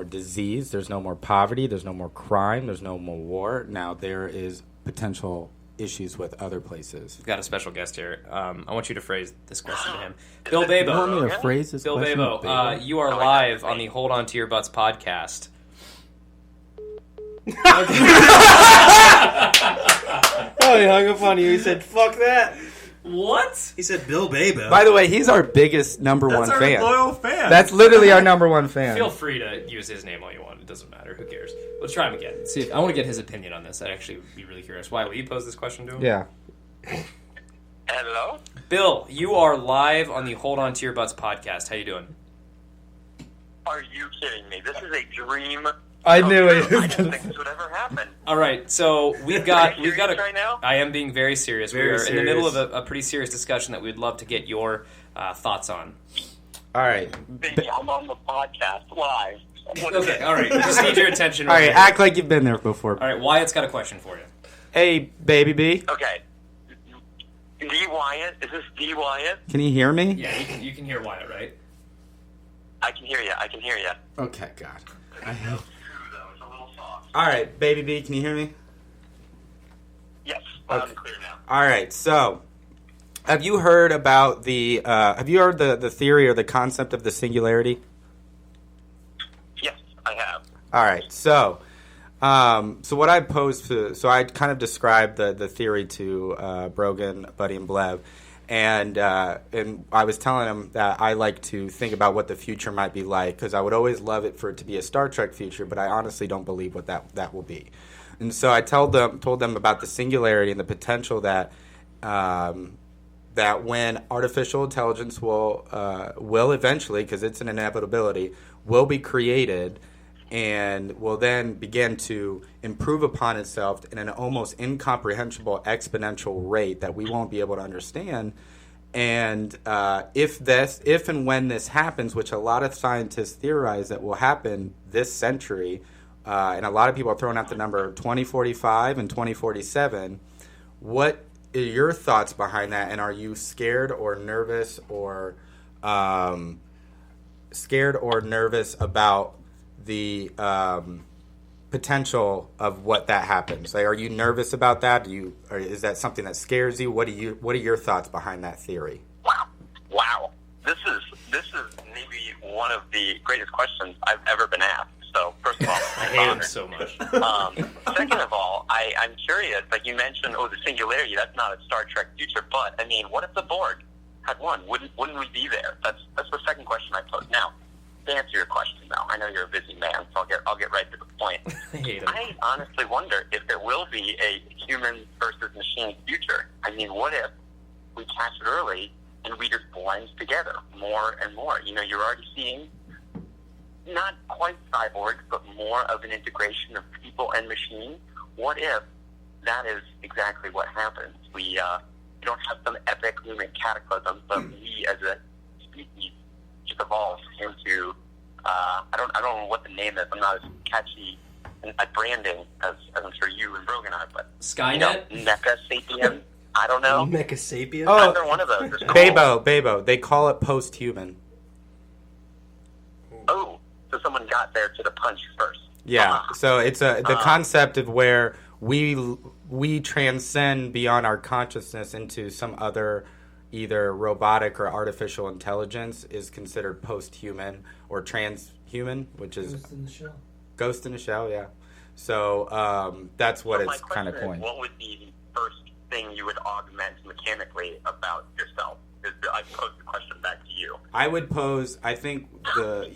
more disease, there's no more poverty, there's no more crime, there's no more war. Now there is potential issues with other places. We've got a special guest here. I want you to phrase this question to him. Bill Babo. You want me to phrase this Bill question? Babo, you are live on the Hold On to Your Butts podcast. Oh, he hung up on you. He said, fuck that. What? He said Bill Babo. By the way, he's our biggest number one That's our fan. loyal fan. That's literally our number one fan. Feel free to use his name all you want. It doesn't matter. Who cares? Let's try him again. See if I want to get his opinion on this. I'd actually be really curious. Why? Will you pose this question to him? Yeah. Hello? Bill, you are live on the Hold On to Your Butts podcast. How you doing? Are you kidding me? This is a dream. I knew it. I didn't think this would ever happen. All right, so we've got serious right now? I am being very serious. Very we are in the middle of serious. a pretty serious discussion that we'd love to get your thoughts on. All right. Baby, I'm on the podcast live. Okay, all right. We just need your attention. All right, here. act like you've been there before. All right, Wyatt's got a question for you. Hey, baby B. Okay. D. Wyatt? Is this D. Wyatt? Can you hear me? Yeah, you can hear Wyatt, right? I can hear you. Okay, God. All right, baby B, can you hear me? Yes, loud and clear now. All right, so have you heard about the theory or the concept of the singularity? Yes, I have. All right, so what I posed to, so I kind of described the theory to Brogan, Buddy, and Blev, and I was telling him that I like to think about what the future might be like, because I would always love it for it to be a Star Trek future, but I honestly don't believe what that will be. And so I told them about the singularity and the potential that when artificial intelligence will eventually, because it's an inevitability, will be created and will then begin to improve upon itself in an almost incomprehensible exponential rate that we won't be able to understand. And if and when this happens, which a lot of scientists theorize that will happen this century, and a lot of people are throwing out the number 2045 and 2047, what are your thoughts behind that? And are you scared or nervous about the potential of what that happens? Like, are you nervous about that? Or is that something that scares you? What are your thoughts behind that theory? Wow. This is maybe one of the greatest questions I've ever been asked. So, first of all, I hate him so much. Second of all, I'm curious, like you mentioned, the singularity, that's not a Star Trek future, but, I mean, what if the Borg had won? Wouldn't we be there? That's the second question I posed. Now, to answer your question, though, I know you're a busy man, so I'll get right to the point. I hate him. I honestly wonder if there will be a human versus machine future. I mean, what if we catch it early and we just blend together more and more? You know, you're already seeing not quite cyborgs, but more of an integration of people and machine. What if that is exactly what happens? We don't have some epic human cataclysm, but we as a species just evolve into I don't know what the name is. I'm not as catchy at branding as I'm sure you and Brogan are, but Skynet? Mecha Sapien. I don't know. Mecha Sapien? Oh, Either one of those is cool. Babo. They call it post-human. Oh, so someone got there to the punch first. Yeah. So it's the concept of where we transcend beyond our consciousness into some other either robotic or artificial intelligence is considered post-human or transhuman, which is Ghost in the Shell. Ghost in the Shell, yeah. So that's what So it's kind of coined. What would be the first thing you would augment mechanically about yourself? I pose the question back to you. I would pose, I think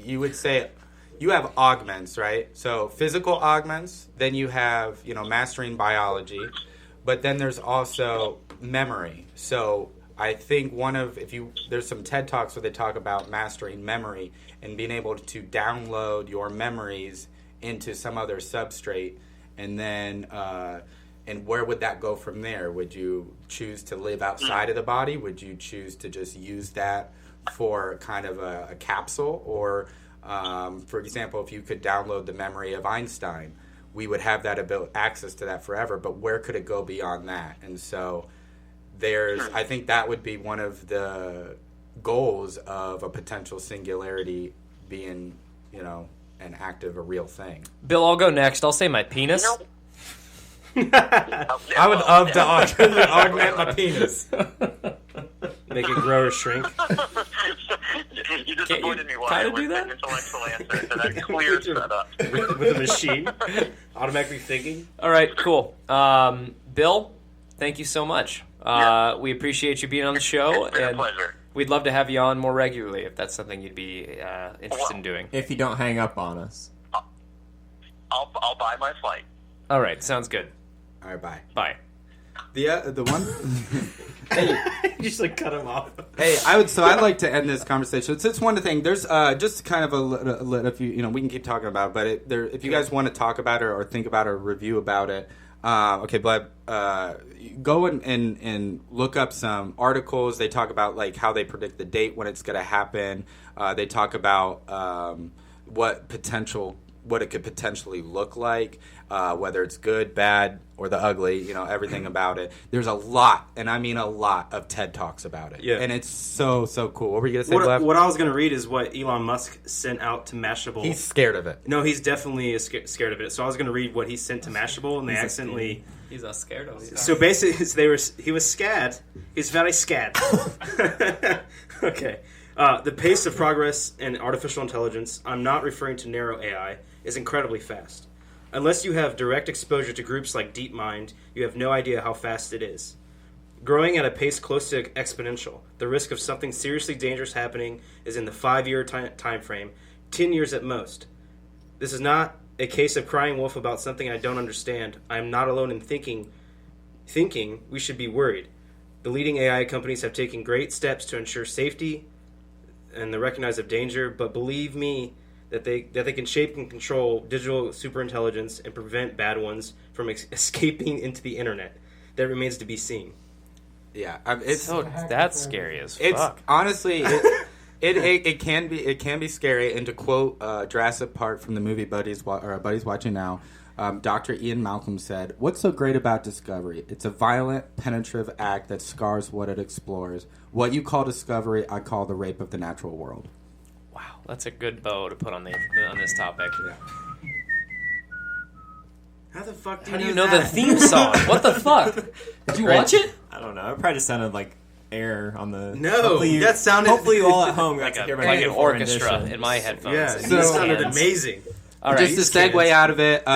you would say you have augments, right? So physical augments, then you have, mastering biology, but then there's also memory. So I think there's some TED Talks where they talk about mastering memory and being able to download your memories into some other substrate, and then and where would that go from there? Would you choose to live outside of the body? Would you choose to just use that for kind of a capsule? Or, for example, if you could download the memory of Einstein, we would have that access to that forever. But where could it go beyond that? And so I think that would be one of the goals of a potential singularity being, an active, a real thing. Bill, I'll go next. I'll say my penis. I would love to augment my penis. Make it grow or shrink. You disappointed me. Kind of do that? An intellectual answer to that clear setup. With a machine. Automatically thinking. All right, cool. Bill, thank you so much. We appreciate you being on the show. It's been a And pleasure. we'd love to have you on more regularly if that's something you'd be interested in doing. If you don't hang up on us. I'll buy my flight. All right, sounds good. All right, bye. Bye. The one. Just like cut him off. Hey, I'd like to end this conversation. It's just one thing. There's just kind of a few, we can keep talking about it, but if you guys want to talk about it or think about it or review about it, okay, but go and look up some articles. They talk about like how they predict the date when it's going to happen. They talk about what it could potentially look like, whether it's good, bad, or the ugly, everything about it. There's a lot, and I mean a lot, of TED Talks about it. Yeah. And it's so cool. What were you going to say, Blev? What I was going to read is what Elon Musk sent out to Mashable. He's scared of it. No, he's definitely scared of it. So I was going to read what he sent to Mashable, and they accidentally... He's not scared of it. So basically, he was scared. He's very scared. Okay. The pace of progress in artificial intelligence, I'm not referring to narrow AI, is incredibly fast. Unless you have direct exposure to groups like DeepMind, you have no idea how fast it is. Growing at a pace close to exponential, the risk of something seriously dangerous happening is in the 5-year time frame, 10 years at most. This is not a case of crying wolf about something I don't understand. I am not alone in thinking we should be worried. The leading AI companies have taken great steps to ensure safety and the recognize of danger, but believe me that they can shape and control digital superintelligence and prevent bad ones from escaping into the internet. That remains to be seen. Yeah, That's scary as it's fuck. honestly it can be scary. And to quote Jurassic Park from the movie Buddy's watching now, Dr. Ian Malcolm said, "What's so great about discovery? It's a violent, penetrative act that scars what it explores. What you call discovery, I call the rape of the natural world." Wow, that's a good bow to put on this topic. Yeah. How the fuck do How you do you know know the that? theme song? What the fuck? Did you watch it? I don't know. It probably just sounded like air on the... No, that sounded... Hopefully you all at home got Like to hear my an beautiful orchestra rendition. in my headphones. Yeah, and that these sounded hands. amazing. All right. Just to segue out of it,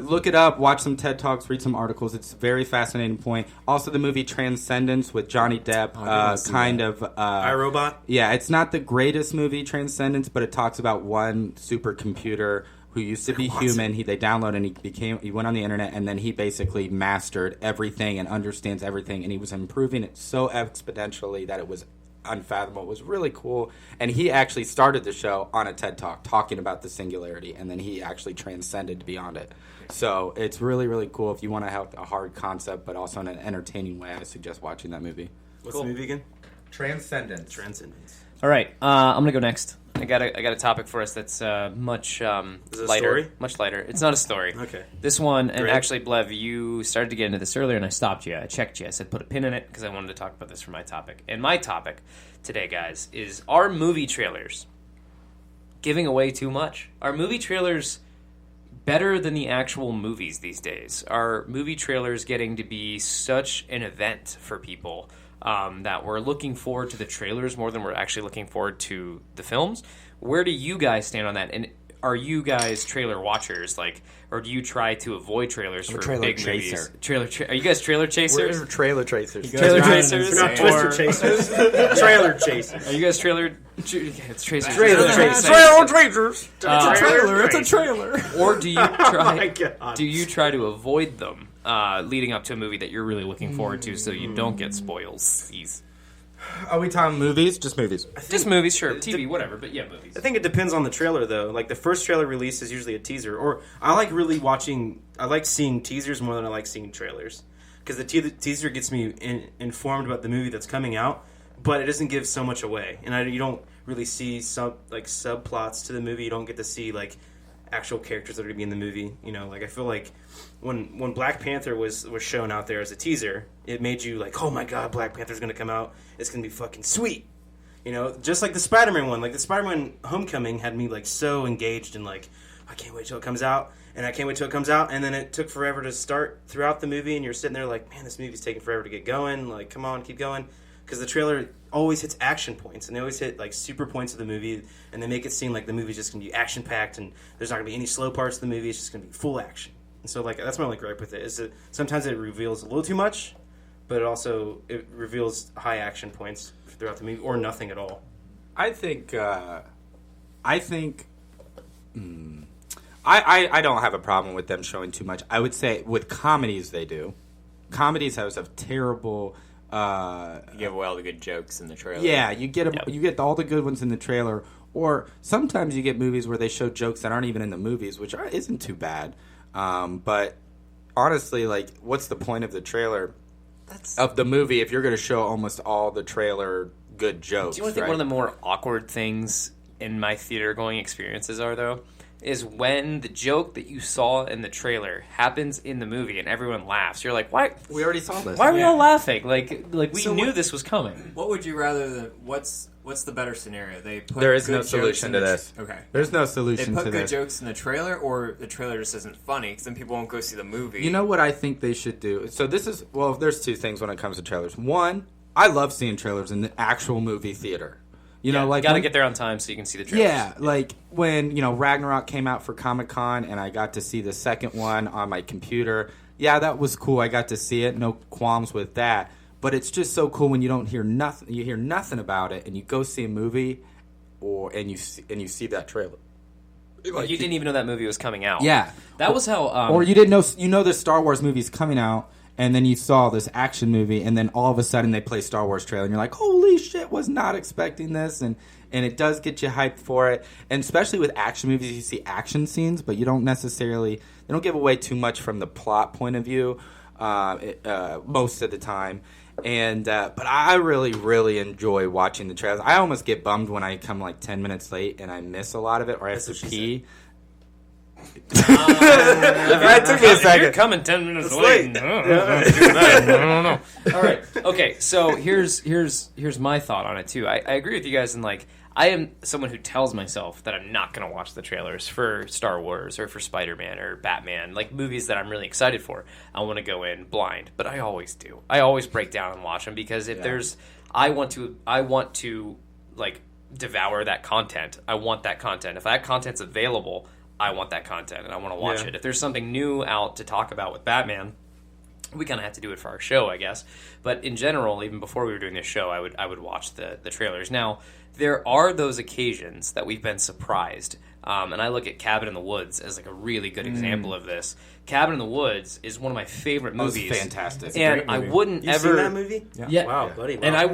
look it up, watch some TED Talks, read some articles. It's a very fascinating point. Also, the movie Transcendence with Johnny Depp, iRobot? Yeah, it's not the greatest movie, Transcendence, but it talks about one supercomputer who used to be human. They downloaded and he went on the internet, and then he basically mastered everything and understands everything, and he was improving it so exponentially that it was unfathomable. It was really cool. And he actually started the show on a TED Talk talking about the singularity, and then he actually transcended beyond it. So it's really, really cool. If you want to have a hard concept but also in an entertaining way, I suggest watching that movie. What's the movie again? Transcendence. Transcendence. All right, I'm gonna go next. I got a topic for us that's much Is it a lighter. story? Much lighter. It's not a story. Okay. This one, and Great. actually, Blev, you started to get into this earlier, and I stopped you. I checked you. I said put a pin in it because I wanted to talk about this for my topic. And my topic today, guys, is: are movie trailers giving away too much? Are movie trailers better than the actual movies these days? Are movie trailers getting to be such an event for people that we're looking forward to the trailers more than we're actually looking forward to the films? Where do you guys stand on that? And are you guys trailer watchers, or do you try to avoid trailers for trailer big chaser. movies? Are you guys trailer chasers? We're trailer tracers. Trailer Right, chasers? We're not Or- Twister chasers. Trailer chasers. Are you guys trailer? It's tracers. Trailer Tracers. chasers. It's a trailer. Or do you Oh try? my God. Do you try to avoid them leading up to a movie that you're really looking forward to, so you don't get spoils? Are we talking movies? Just movies. Just movies, sure. TV, whatever, but yeah, movies. I think it depends on the trailer, though. Like, the first trailer release is usually a teaser. Or, I like seeing teasers more than I like seeing trailers. Because the teaser gets me informed about the movie that's coming out, but it doesn't give so much away. And you don't really see subplots to the movie. You don't get to see, actual characters that are going to be in the movie. I feel like when Black Panther was shown out there as a teaser, it made you oh my God, Black Panther's going to come out. It's going to be fucking sweet. Just like the Spider-Man one. Like, the Spider-Man Homecoming had me, so engaged in, I can't wait till it comes out, and I can't wait till it comes out, and then it took forever to start throughout the movie, and you're sitting there like, man, this movie's taking forever to get going. Like, come on, keep going. Because the trailer always hits action points, and they always hit like super points of the movie, and they make it seem like the movie's just going to be action packed, and there's not going to be any slow parts of the movie. It's just going to be full action. And so, like, that's my only gripe with it. Is that sometimes it reveals a little too much, but it reveals high action points throughout the movie, or nothing at all. I don't have a problem with them showing too much. I would say with comedies they do. Comedies have a terrible. You give away all the good jokes in the trailer. Yeah, you get all the good ones in the trailer, or sometimes you get movies where they show jokes that aren't even in the movies, which isn't too bad. But honestly, like, what's the point of the trailer of the movie if you're going to show almost all the trailer good jokes? Do you want to think one of the more awkward things in my theater going experiences are, though? Is when the joke that you saw in the trailer happens in the movie and everyone laughs. You're like, why? We already saw this. Why are we all laughing? Like we knew this was coming. What would you rather? What's the better scenario? They put There is good no jokes solution in to the this. Okay. There's no They solution put to good this. jokes in the trailer, or the trailer just isn't funny, because then people won't go see the movie. You know what I think they should do? So there's two things when it comes to trailers. One, I love seeing trailers in the actual movie theater. You know, like, gotta get there on time so you can see the trailers. Yeah, like when, Ragnarok came out for Comic-Con and I got to see the second one on my computer. Yeah, that was cool. I got to see it. No qualms with that. But it's just so cool when you don't hear nothing. You hear nothing about it, and you go see a movie, and you see that trailer. Like, you didn't even know that movie was coming out. Yeah, that was how. Or you didn't know. The Star Wars movie's coming out. And then you saw this action movie, and then all of a sudden they play Star Wars trailer, and you're like, holy shit, was not expecting this. And it does get you hyped for it. And especially with action movies, you see action scenes, but you don't necessarily, they don't give away too much from the plot point of view most of the time. And but I really, really enjoy watching the trailers. I almost get bummed when I come like 10 minutes late and I miss a lot of it, or I have to pee. It took me a second. You're coming 10 minutes late. I don't know. All right. Okay. So here's my thought on it too. I agree with you guys, and like, I am someone who tells myself that I'm not going to watch the trailers for Star Wars or for Spider-Man or Batman, like movies that I'm really excited for. I want to go in blind, but I always do. I always break down and watch them, because if I want to like devour that content. I want that content. If that content's available, I want that content, and I want to watch it. If there's something new out to talk about with Batman, we kind of have to do it for our show, I guess. But in general, even before we were doing this show, I would watch the trailers. Now, there are those occasions that we've been surprised, and I look at Cabin in the Woods as like a really good example of this. Cabin in the Woods is one of my favorite movies. It's fantastic. And I wouldn't You've ever seen that movie? Yeah. Wow, buddy. Wow. And I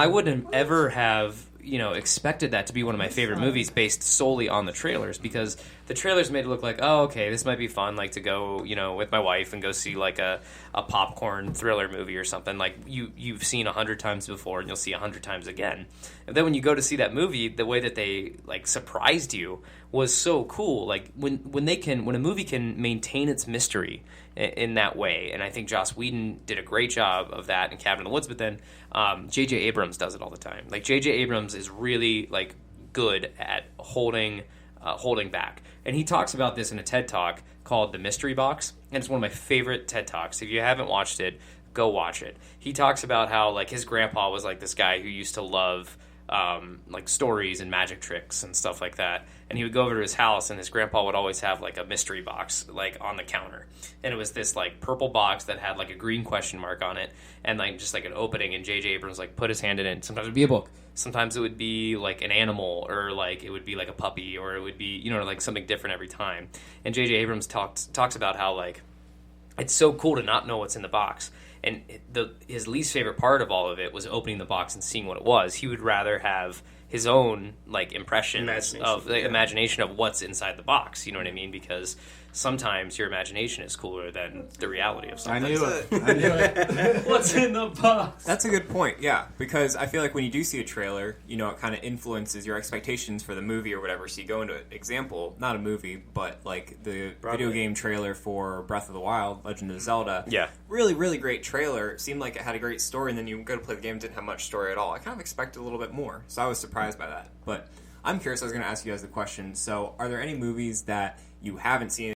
wouldn't ever have expected that to be one of my favorite movies based solely on the trailers, because the trailers made it look like, oh, okay, this might be fun, like to go, with my wife and go see like a popcorn thriller movie or something like you've seen 100 times before and you'll see 100 times again. And then when you go to see that movie, the way that they like surprised you was so cool. Like when a movie can maintain its mystery in that way, and I think Joss Whedon did a great job of that in Cabin in the Woods. But then J.J. Abrams does it all the time. Like J.J. Abrams is really like good at holding back, and he talks about this in a TED Talk called The Mystery Box, and it's one of my favorite TED Talks. If you haven't watched it, go watch it. He talks about how like his grandpa was like this guy who used to love like stories and magic tricks and stuff like that, and he would go over to his house, and his grandpa would always have like a mystery box like on the counter, and it was this like purple box that had like a green question mark on it, and like just like an opening, and J.J. Abrams like put his hand in it. Sometimes it would be a book, sometimes it would be like an animal, or like it would be like a puppy, or it would be like something different every time. And J.J. Abrams talks about how like it's so cool to not know what's in the box. And his least favorite part of all of it was opening the box and seeing what it was. He would rather have his own like impressions imagination of what's inside the box. You know what I mean? Because sometimes your imagination is cooler than the reality of something. I knew it. What's in the box? That's a good point, yeah. Because I feel like when you do see a trailer, it kind of influences your expectations for the movie or whatever. So you go into an example, not a movie, but like the video game trailer for Breath of the Wild, Legend of Zelda. Yeah. Really, really great trailer. It seemed like it had a great story, and then you go to play the game, didn't have much story at all. I kind of expected a little bit more, so I was surprised by that. But I'm curious, I was going to ask you guys the question. So are there any movies that you haven't seen